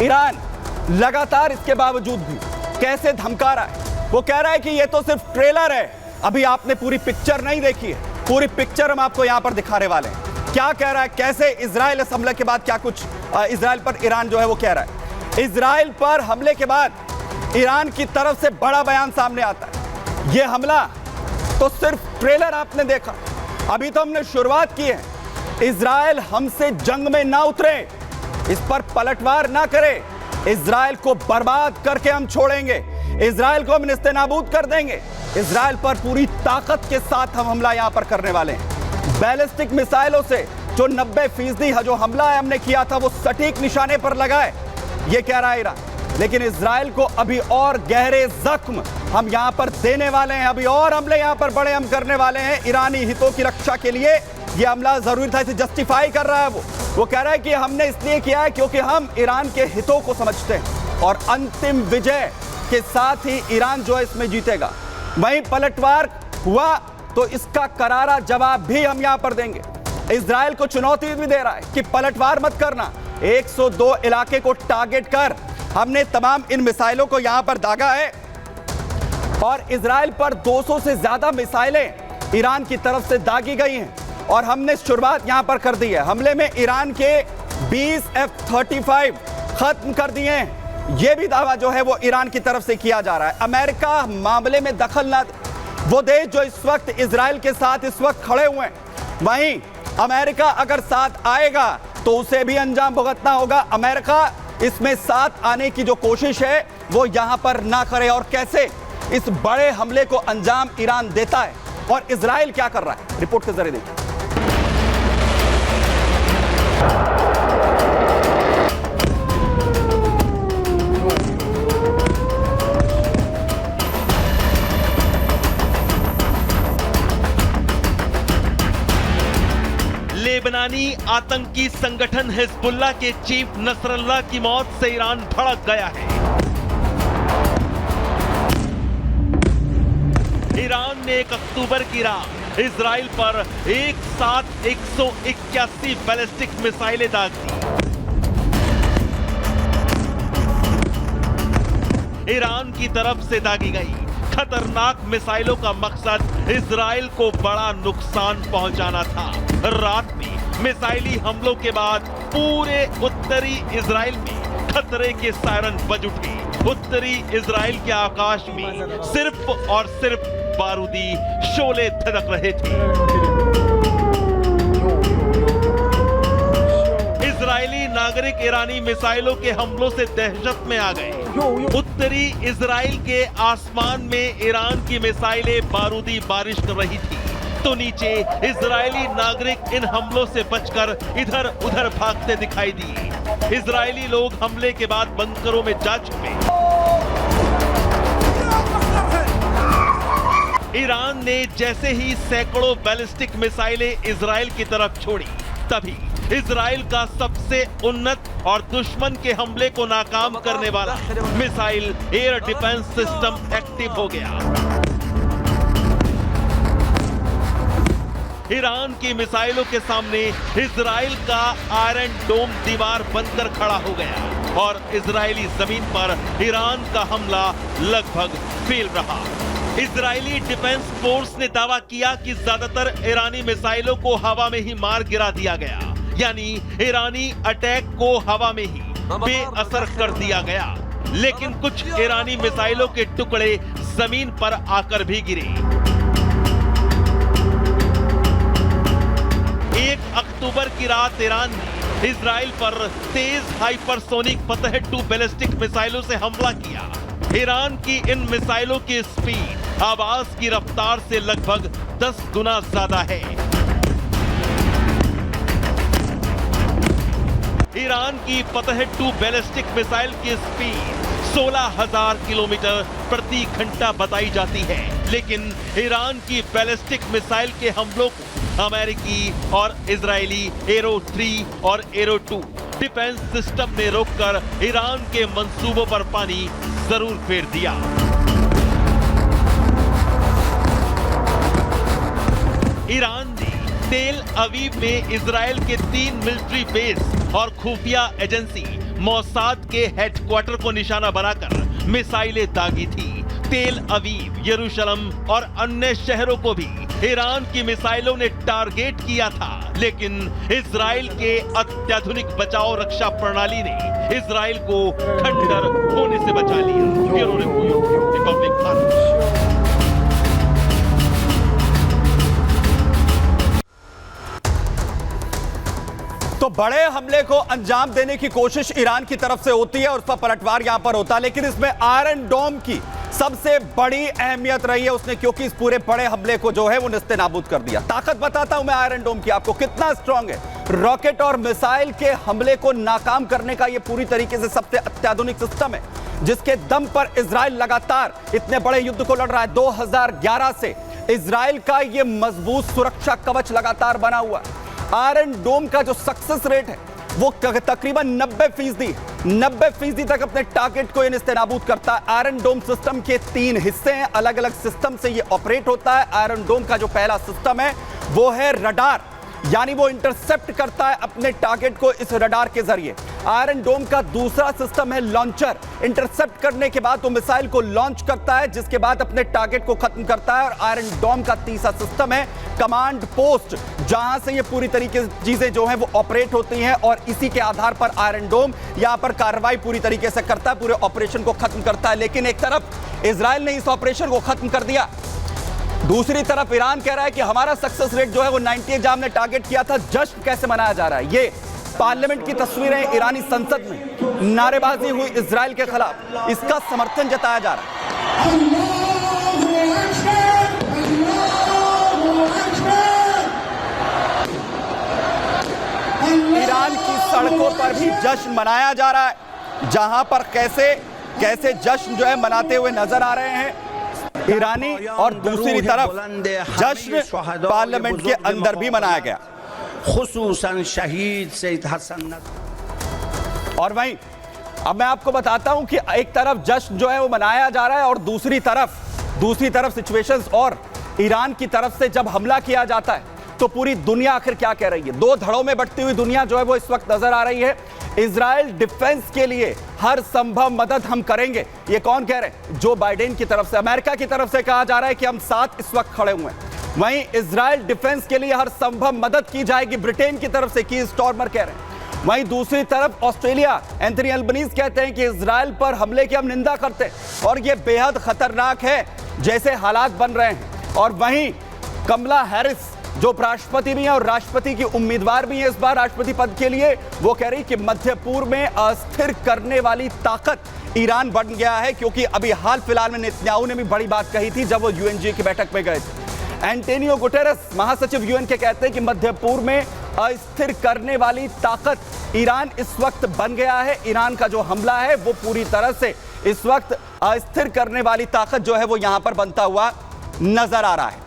Iran लगातार इसके बावजूद भी कैसे धमका रहा है। वो कह रहा है कि ये तो सिर्फ ट्रेलर है, अभी आपने पूरी पिक्चर नहीं देखी है। पूरी पिक्चर हम आपको यहां पर दिखाने वाले हैं। क्या कह रहा है, कैसे इजराइल इस हमले के बाद क्या कुछ इजराइल पर ईरान जो है वो कह रहा है। इजराइल पर हमले के बाद ईरान की तरफ से बड़ा बयान सामने आता है। यह हमला तो सिर्फ ट्रेलर आपने देखा, अभी तो हमने शुरुआत की है। इजराइल हमसे जंग में ना उतरे, इस पर पलटवार ना करे। इजराइल को बर्बाद करके हम छोड़ेंगे, इजराइल को हम नेस्तनाबूद कर देंगे। इजराइल पर पूरी ताकत के साथ हम हमला यहां पर करने वाले हैं। बैलिस्टिक मिसाइलों से जो 90% जो हमला है हमने किया था वो सटीक निशाने पर लगा है, ये कह रहा है ईरान। लेकिन इजराइल को अभी और गहरे जख्म हम यहां पर देने वाले हैं, अभी और हमले यहां पर बड़े हम करने वाले हैं। ईरानी हितों की रक्षा के लिए यह हमला जरूरी था, इसे जस्टिफाई कर रहा है वो कह रहा है कि हमने इसलिए किया है क्योंकि हम ईरान के हितों को समझते हैं और अंतिम विजय के साथ ही ईरान जो है इसमें जीतेगा। वहीं पलटवार हुआ तो इसका करारा जवाब भी हम यहां पर देंगे। इजराइल को चुनौती भी दे रहा है कि पलटवार मत करना, 102 इलाके को टारगेट कर हमने तमाम इन मिसाइलों को यहां पर दागा है और इजराइल पर 200 से ज्यादा मिसाइलें ईरान की तरफ से दागी गई हैं और हमने शुरुआत यहां पर कर दी है। हमले में ईरान के 20 F-35 खत्म कर दिए हैं, यह भी दावा जो है वो ईरान की तरफ से किया जा रहा है। अमेरिका मामले में दखल ना, वो देश जो इस वक्त इजराइल के साथ इस वक्त खड़े हुए हैं, वहीं अमेरिका अगर साथ आएगा तो उसे भी अंजाम भुगतना होगा। अमेरिका इसमें साथ आने की जो कोशिश है वो यहां पर ना करे। और कैसे इस बड़े हमले को अंजाम ईरान देता है और इजराइल क्या कर रहा है, रिपोर्ट के जरिए देखिए। लेबनानी आतंकी संगठन हिजबुल्लाह के चीफ नसरल्लाह की मौत से ईरान भड़क गया है। ईरान ने 1 अक्टूबर की रात इजराइल पर एक साथ 181 बैलिस्टिक मिसाइलें दाग दी। ईरान की तरफ से दागी गई खतरनाक मिसाइलों का मकसद इजराइल को बड़ा नुकसान पहुंचाना था। रात में मिसाइली हमलों के बाद पूरे उत्तरी इजराइल में खतरे के सायरन बज उठे। उत्तरी इजराइल के आकाश में सिर्फ और सिर्फ बारूदी शोले थिरक रहे थे। इजरायली नागरिक ईरानी मिसाइलों के हमलों से दहशत में आ गए। उत्तरी इजराइल के आसमान में ईरान की मिसाइलें बारूदी बारिश कर रही थी तो नीचे इजरायली नागरिक इन हमलों से बचकर इधर उधर भागते दिखाई दिए। इजरायली लोग हमले के बाद बंकरों में जा छुपे। ईरान ने जैसे ही सैकड़ों बैलिस्टिक मिसाइलें इजराइल की तरफ छोड़ी, तभी इजराइल का सबसे उन्नत और दुश्मन के हमले को नाकाम करने वाला missile air defence system active हो गया। ईरान की मिसाइलों के सामने इजराइल का आयरन डोम दीवार बनकर खड़ा हो गया और इजरायली जमीन पर ईरान का हमला लगभग फेल रहा। इजरायली डिफेंस फोर्स ने दावा किया कि ज्यादातर ईरानी मिसाइलों को हवा में ही मार गिरा दिया गया, यानी ईरानी अटैक को हवा में ही बेअसर कर दिया गया। लेकिन कुछ ईरानी मिसाइलों के टुकड़े जमीन पर आकर भी गिरे। 1 अक्टूबर की रात ईरान ने इजराइल पर तेज हाइपरसोनिक फतह-2 बैलिस्टिक मिसाइलों से हमला किया। ईरान की इन मिसाइलों की स्पीड आवाज की रफ्तार से लगभग 10 गुना ज्यादा है। ईरान की फतह-2 बैलिस्टिक मिसाइल की स्पीड 16,000 किलोमीटर प्रति घंटा बताई जाती है, लेकिन ईरान की बैलिस्टिक मिसाइल के हमलों को अमेरिकी और इजरायली एरो 3 और एरो 2 डिफेंस सिस्टम ने रोककर ईरान के मंसूबों पर पानी जरूर फेर दिया। ईरान ने तेल अवीव में इजराइल के 3 मिलिट्री बेस और खुफिया एजेंसी मोसाद के हेडक्वार्टर को निशाना बनाकर मिसाइलें दागी थी। तेल अवीव, यरूशलेम और अन्य शहरों को भी ईरान की मिसाइलों ने टारगेट किया था, लेकिन इजराइल के अत्याधुनिक बचाव रक्षा प्रणाली ने इजराइल को खंडहर होने से बचा लिया। Bureau report, Republic Bharat. तो बड़े हमले को अंजाम देने की कोशिश ईरान की तरफ से होती है और उसका पलटवार यहां पर होता है, लेकिन इसमें आयरन डोम की सबसे बड़ी अहमियत रही है उसने, क्योंकि इस पूरे बड़े हमले को जो है वो निस्ते नाबूद कर दिया। ताकत बताता हूं मैं आयरन डोम की आपको कितना स्ट्रांग है। रॉकेट और मिसाइल के हमले को नाकाम करने का यह पूरी तरीके से सबसे अत्याधुनिक सिस्टम है, जिसके दम पर इजराइल लगातार इतने बड़े युद्ध को लड़ रहा है। 2011 से इजराइल का यह मजबूत सुरक्षा कवच लगातार बना हुआ है। आयरन डोम का जो सक्सेस रेट है वो तकरीबन 90% तक अपने टारगेट को निस्तेनाबूद करता है। आयरन डोम सिस्टम के 3 हिस्से हैं, अलग अलग सिस्टम से ये ऑपरेट होता है। आयरन डोम का जो पहला सिस्टम है वो है रडार, यानी वो इंटरसेप्ट करता है अपने टारगेट को इस रडार के जरिए। आयरन डोम का दूसरा सिस्टम है लॉन्चर, इंटरसेप्ट करने के बाद वो मिसाइल को लॉन्च करता है, जिसके बाद अपने टारगेट को खत्म करता है। और आयरन डोम का तीसरा सिस्टम है कमांड पोस्ट, जहां से ये पूरी तरीके से चीजें जो हैं वो ऑपरेट होती हैं और इसी के आधार पर आयरन डोम यहां पर कार्रवाई पूरी तरीके से करता है, पूरे ऑपरेशन को खत्म करता है। लेकिन एक तरफ इजराइल ने इस ऑपरेशन को खत्म कर दिया, दूसरी तरफ ईरान कह रहा है कि हमारा सक्सेस रेट जो है वो 98 जहां हमने टारगेट किया था। जश्न कैसे मनाया जा रहा है, ये पार्लियामेंट की तस्वीरें, ईरानी संसद में नारेबाजी हुई इजराइल के खिलाफ, इसका समर्थन जताया जा रहा है। ईरान की सड़कों पर भी जश्न मनाया जा रहा है, जहां पर कैसे जश्न जो है मनाते हुए नजर आ रहे हैं ईरानी, और दूसरी तरफ जश्न पार्लियामेंट के अंदर भी मनाया गया, खुसूसन शहीद सैयद हसन। और वहीं अब मैं आपको बताता हूं कि एक तरफ जश्न जो है वो मनाया जा रहा है और दूसरी तरफ सिचुएशंस, और ईरान की तरफ से जब हमला किया जाता है तो पूरी दुनिया आखिर क्या कह रही है। 2 धड़ों में बंटती हुई दुनिया जो है वो इस वक्त नजर आ रही है। इजराइल डिफेंस के लिए हर संभव मदद हम करेंगे, ये कौन कह रहे हैं? जो बाइडेन की तरफ से, अमेरिका की तरफ से कहा जा रहा है कि हम साथ इस वक्त खड़े हुए हैं। वहीं इजराइल डिफेंस के लिए हर संभव मदद की जाएगी, ब्रिटेन की तरफ से की स्टॉर्मर कह रहे हैं। वहीं दूसरी तरफ ऑस्ट्रेलिया, एंथनी अल्बनीज कहते हैं कि इजराइल पर हमले की हम निंदा करते हैं और यह बेहद खतरनाक है जैसे हालात बन रहे हैं। और वहीं कमला हैरिस जो राष्ट्रपति भी हैं और राष्ट्रपति की उम्मीदवार भी हैं इस बार राष्ट्रपति पद के लिए, वो कह रही कि मध्य पूर्व में अस्थिर करने वाली ताकत ईरान बन गया है, क्योंकि अभी हाल फिलहाल में नेतन्याहू ने भी बड़ी बात कही थी जब वो यूएनजी की बैठक में गए थे। एंटोनियो गुटेरेस, महासचिव यूएन के, कहते हैं कि मध्य पूर्व में अस्थिर करने वाली ताकत ईरान इस वक्त बन गया है। ईरान का जो हमला है वो पूरी तरह से इस वक्त अस्थिर करने वाली ताकत जो है वो यहां पर बनता हुआ नजर आ रहा है।